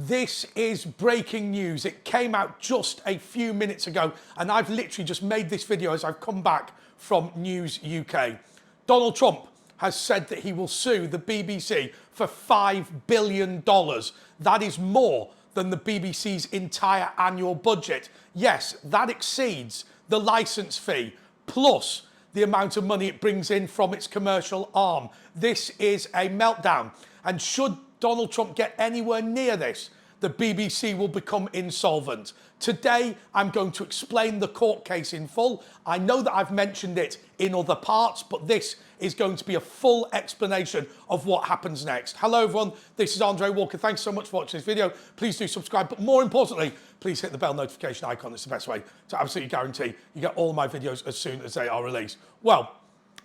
This is breaking news. It came out just a few minutes ago, and I've literally just made this video as I've come back from News UK. Donald Trump has said that he will sue the BBC for $5 billion. That is more than the BBC's entire annual budget. Yes, that exceeds the licence fee, plus the amount of money it brings in from its commercial arm. This is a meltdown. And should Donald Trump get anywhere near this, the BBC will become insolvent. Today, I'm going to explain the court case in full. I know that I've mentioned it in other parts, but this is going to be a full explanation of what happens next. Hello, everyone. This is Andre Walker. Thanks so much for watching this video. Please do subscribe, but more importantly, please hit the bell notification icon. It's the best way to absolutely guarantee you get all of my videos as soon as they are released. Well,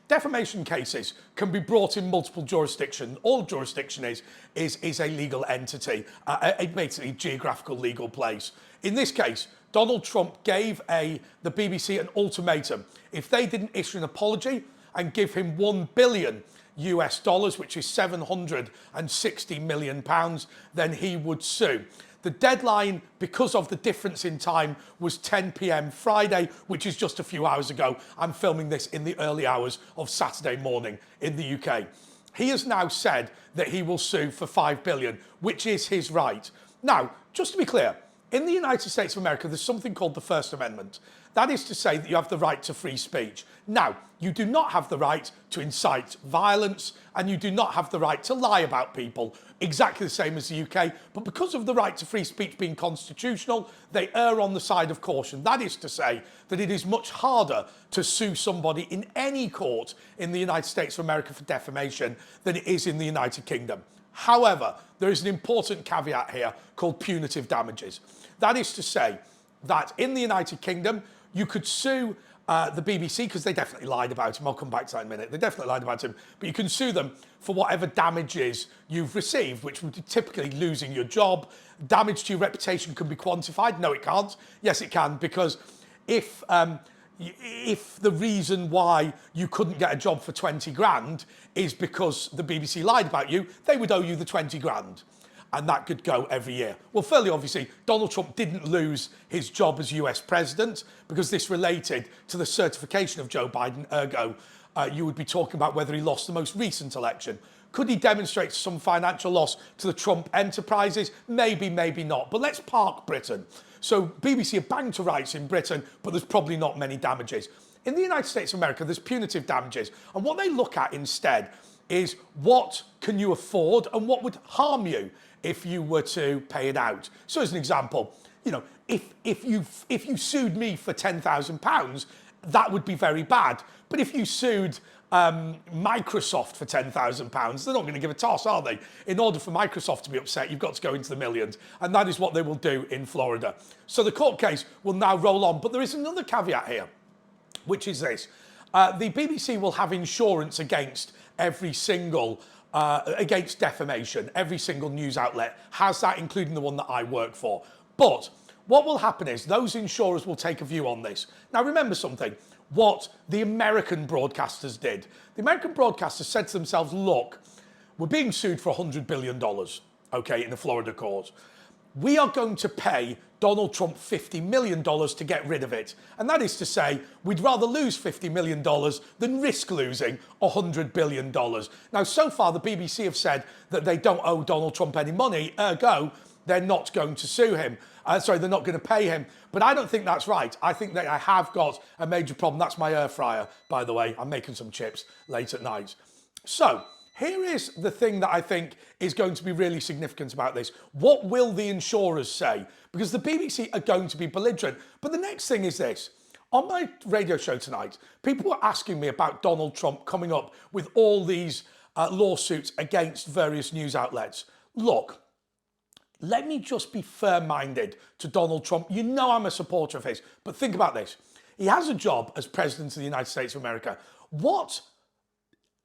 defamation cases can be brought in multiple jurisdictions. All jurisdiction is a legal entity, a basically geographical legal place. In this case, Donald Trump gave the BBC an ultimatum. If they didn't issue an apology and give him $1 billion US dollars, which is 760 million pounds, then he would sue. The deadline, because of the difference in time, was 10 p.m. Friday, which is just a few hours ago. I'm filming this in the early hours of Saturday morning in the UK. He has now said that he will sue for $5 billion, which is his right. Now, just to be clear, in the United States of America, there's something called the First Amendment. That is to say that you have the right to free speech. Now, you do not have the right to incite violence, and you do not have the right to lie about people, exactly the same as the UK. But because of the right to free speech being constitutional, they err on the side of caution. That is to say that it is much harder to sue somebody in any court in the United States of America for defamation than it is in the United Kingdom. However, there is an important caveat here called punitive damages. That is to say that in the United Kingdom, you could sue the BBC because they definitely lied about him. I'll come back to that in a minute. They definitely lied about him. But you can sue them for whatever damages you've received, which would be typically losing your job. Damage to your reputation can be quantified. No, it can't. Yes, it can, because if the reason why you couldn't get a job for 20 grand is because the BBC lied about you, they would owe you the 20 grand. And that could go every year. Well, fairly obviously, Donald Trump didn't lose his job as US president because this related to the certification of Joe Biden. Ergo, you would be talking about whether he lost the most recent election. Could he demonstrate some financial loss to the Trump enterprises? Maybe, maybe not. But let's park Britain. So BBC are banged to rights in Britain, but there's probably not many damages. In the United States of America, there's punitive damages. And what they look at instead is what can you afford and what would harm you if you were to pay it out. So as an example, you know, if you sued me for £10,000, that would be very bad. But if you sued Microsoft for £10,000, they're not going to give a toss, are they? In order for Microsoft to be upset, you've got to go into the millions. And that is what they will do in Florida. So the court case will now roll on. But there is another caveat here, which is this. The BBC will have insurance against every single against defamation. Every single news outlet has that, including the one that I work for. But what will happen is those insurers will take a view on this. Now, remember something, what the American broadcasters did. The American broadcasters said to themselves, look, we're being sued for $100 billion, okay, in a Florida court. We are going to pay Donald Trump $50 million to get rid of it. And that is to say, we'd rather lose $50 million than risk losing $100 billion. Now, so far, the BBC have said that they don't owe Donald Trump any money, ergo, they're not going to sue him. They're not going to pay him. But I don't think that's right. I think that I have got a major problem. That's my air fryer, by the way. I'm making some chips late at night. So, here is the thing that I think is going to be really significant about this. What will the insurers say? Because the BBC are going to be belligerent. But the next thing is this. On my radio show tonight, people were asking me about Donald Trump coming up with all these lawsuits against various news outlets. Look, let me just be fair-minded to Donald Trump. You know I'm a supporter of his. But think about this. He has a job as president of the United States of America. What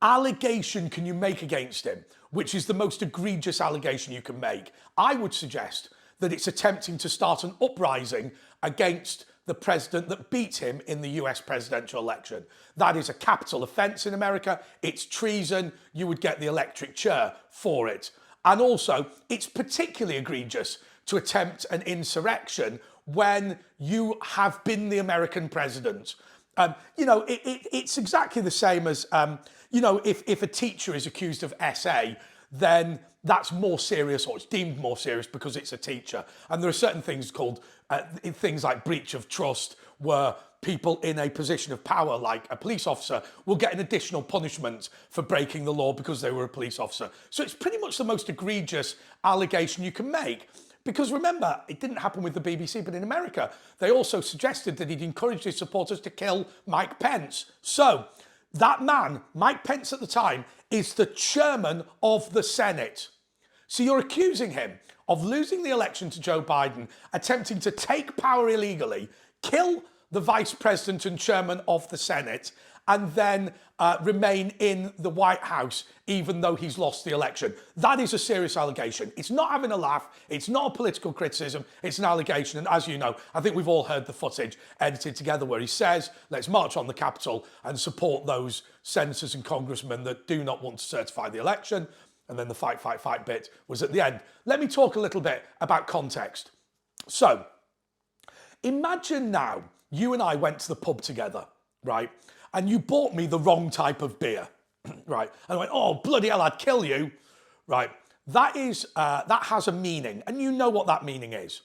allegation can you make against him, which is the most egregious allegation you can make? I would suggest that it's attempting to start an uprising against the president that beat him in the US presidential election. That is a capital offence in America. It's treason. You would get the electric chair for it. And also, it's particularly egregious to attempt an insurrection when you have been the American president. It's exactly the same as, if a teacher is accused of SA, then that's more serious, or it's deemed more serious because it's a teacher. And there are certain things called things like breach of trust, where people in a position of power, like a police officer, will get an additional punishment for breaking the law because they were a police officer. So it's pretty much the most egregious allegation you can make. Because remember, it didn't happen with the BBC, but in America, they also suggested that he'd encouraged his supporters to kill Mike Pence. So that man, Mike Pence at the time, is the chairman of the Senate. So you're accusing him of losing the election to Joe Biden, attempting to take power illegally, kill the vice president and chairman of the Senate, and then remain in the White House even though he's lost the election. That is a serious allegation. It's not having a laugh. It's not a political criticism. It's an allegation. And as you know, I think we've all heard the footage edited together where he says, let's march on the Capitol and support those senators and congressmen that do not want to certify the election. And then the fight, fight, fight bit was at the end. Let me talk a little bit about context. So imagine now you and I went to the pub together, right? And you bought me the wrong type of beer, right? And I went, oh, bloody hell, I'd kill you, right? That has a meaning, and you know what that meaning is.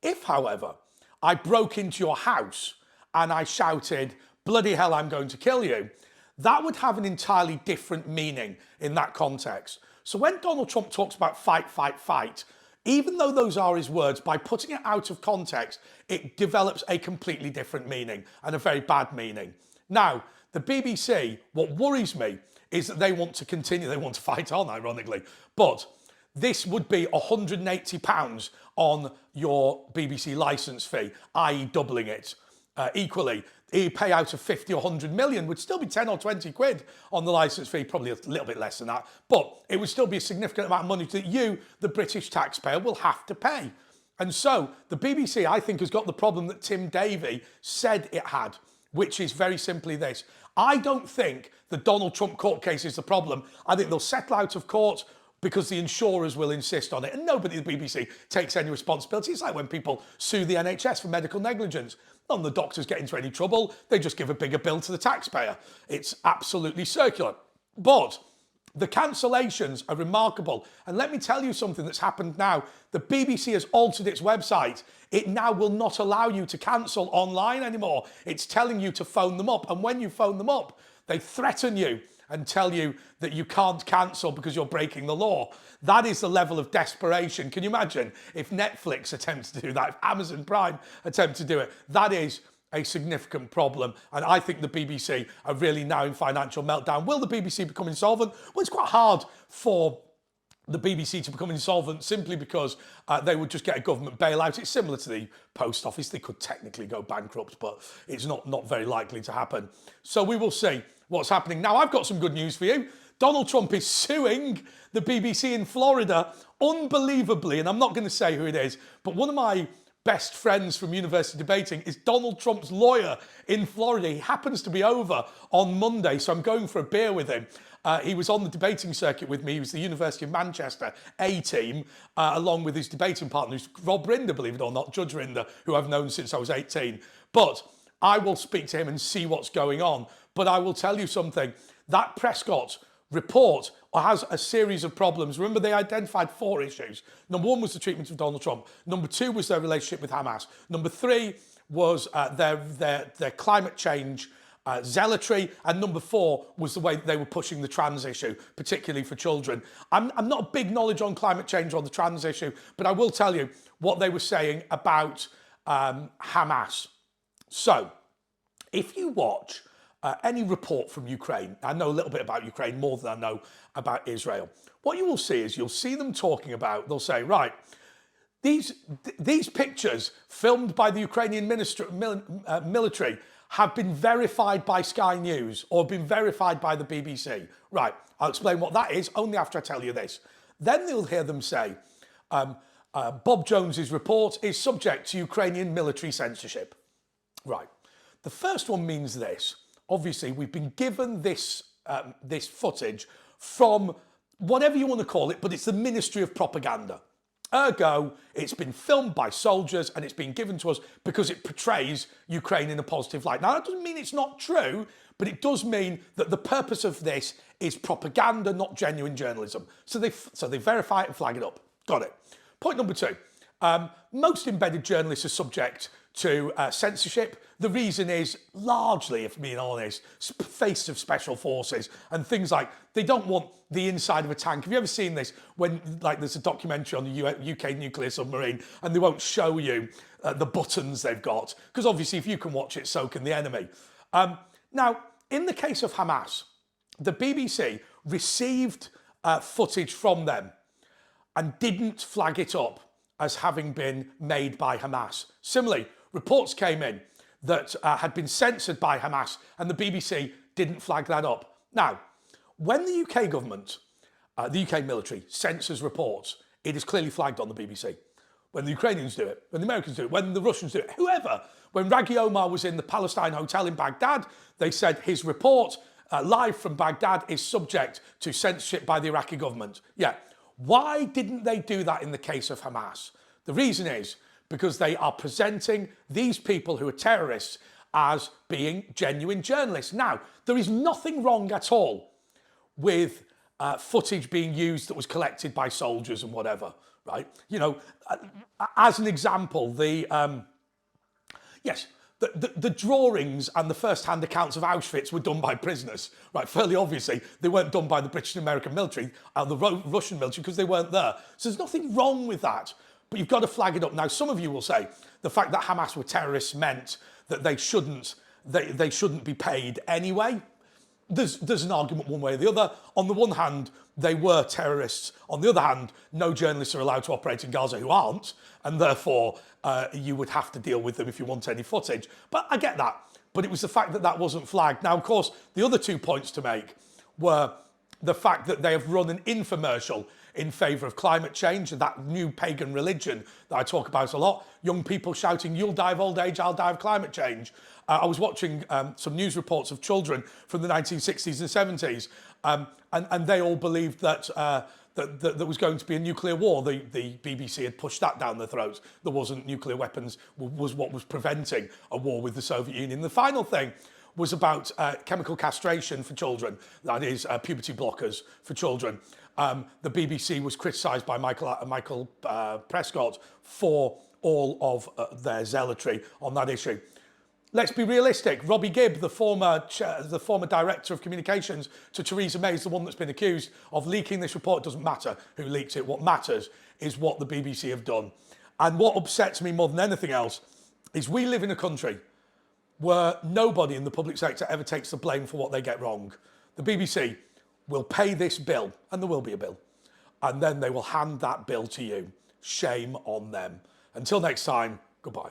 If, however, I broke into your house and I shouted, bloody hell, I'm going to kill you, that would have an entirely different meaning in that context. So when Donald Trump talks about fight, fight, fight, even though those are his words, by putting it out of context, it develops a completely different meaning, and a very bad meaning. Now, the BBC, what worries me is that they want to continue, they want to fight on, ironically, but this would be £180 on your BBC licence fee, i.e. doubling it. Equally, a payout of 50 or 100 million would still be 10 or 20 quid on the licence fee, probably a little bit less than that, but it would still be a significant amount of money that you, the British taxpayer, will have to pay. And so the BBC, I think, has got the problem that Tim Davie said it had, which is very simply this. I don't think the Donald Trump court case is the problem. I think they'll settle out of court because the insurers will insist on it. And nobody at the BBC takes any responsibility. It's like when people sue the NHS for medical negligence. None of the doctors get into any trouble. They just give a bigger bill to the taxpayer. It's absolutely circular. But the cancellations are remarkable. And let me tell you something that's happened now. The BBC has altered its website. It now will not allow you to cancel online anymore. It's telling you to phone them up. And when you phone them up, they threaten you and tell you that you can't cancel because you're breaking the law. That is the level of desperation. Can you imagine if Netflix attempts to do that, if Amazon Prime attempts to do it? That is a significant problem. And I think the BBC are really now in financial meltdown. Will the BBC become insolvent? Well, it's quite hard for the BBC to become insolvent simply because they would just get a government bailout. It's similar to the post office. They could technically go bankrupt, but it's not very likely to happen. So we will see what's happening. Now, I've got some good news for you. Donald Trump is suing the BBC in Florida, unbelievably, and I'm not going to say who it is, but one of my best friends from university debating is Donald Trump's lawyer in Florida. He happens to be over on Monday, so I'm going for a beer with him. He was on the debating circuit with me. He was the University of Manchester A team, along with his debating partner, who's Rob Rinder, believe it or not, Judge Rinder, who I've known since I was 18. But I will speak to him and see what's going on. But I will tell you something. That Prescott report has a series of problems. Remember, they identified 4 issues. Number 1 was the treatment of Donald Trump. Number 2 was their relationship with Hamas. Number 3 was their climate change zealotry, and number 4 was the way that they were pushing the trans issue, particularly for children. I'm not a big knowledge on climate change or the trans issue, but I will tell you what they were saying about Hamas. So, if you watch any report from Ukraine, I know a little bit about Ukraine, more than I know about Israel, what you will see is you'll see them talking about, they'll say, right, these pictures filmed by the Ukrainian military have been verified by Sky News or been verified by the BBC. Right, I'll explain what that is only after I tell you this. Then you'll hear them say, Bob Jones's report is subject to Ukrainian military censorship. Right, the first one means this. Obviously, we've been given this footage from whatever you want to call it, but it's the Ministry of Propaganda. Ergo, it's been filmed by soldiers and it's been given to us because it portrays Ukraine in a positive light. Now, that doesn't mean it's not true, but it does mean that the purpose of this is propaganda, not genuine journalism. So they verify it and flag it up. Got it. Point number two. Most embedded journalists are subject to censorship. The reason is largely, if being honest, face of special forces and things like they don't want the inside of a tank. Have you ever seen this when like there's a documentary on the UK nuclear submarine and they won't show you the buttons they've got? Because obviously if you can watch it, so can the enemy. Now, in the case of Hamas, the BBC received footage from them and didn't flag it up as having been made by Hamas. Similarly, reports came in that had been censored by Hamas and the BBC didn't flag that up. Now, when the UK government, the UK military censors reports, it is clearly flagged on the BBC. When the Ukrainians do it, when the Americans do it, when the Russians do it, whoever. When Raghi Omar was in the Palestine hotel in Baghdad, they said his report live from Baghdad is subject to censorship by the Iraqi government. Yeah. Why didn't they do that in the case of Hamas? The reason is because they are presenting these people who are terrorists as being genuine journalists. Now, there is nothing wrong at all with footage being used that was collected by soldiers and whatever, right? You know, as an example, the drawings and the first-hand accounts of Auschwitz were done by prisoners, right? Fairly obviously, they weren't done by the British and American military and the Russian military because they weren't there. So there's nothing wrong with that, but you've got to flag it up. Now, some of you will say the fact that Hamas were terrorists meant that they shouldn't be paid anyway. There's an argument one way or the other. On the one hand, they were terrorists. On the other hand, no journalists are allowed to operate in Gaza who aren't, and therefore you would have to deal with them if you want any footage. But I get that. But it was the fact that that wasn't flagged. Now, of course, the other 2 points to make were the fact that they have run an infomercial in favour of climate change, that new pagan religion that I talk about a lot. Young people shouting, "You'll die of old age, I'll die of climate change." I was watching some news reports of children from the 1960s and 70s, and they all believed that there was going to be a nuclear war. The BBC had pushed that down their throats. There wasn't. Nuclear weapons was what was preventing a war with the Soviet Union. The final thing was about chemical castration for children, that is puberty blockers for children. The BBC was criticised by Michael Prescott for all of their zealotry on that issue. Let's be realistic. Robbie Gibb, the former director of communications to Theresa May, is the one that's been accused of leaking this report. It doesn't matter who leaked it. What matters is what the BBC have done. And what upsets me more than anything else is we live in a country where nobody in the public sector ever takes the blame for what they get wrong. The BBC will pay this bill, and there will be a bill, and then they will hand that bill to you. Shame on them. Until next time, goodbye.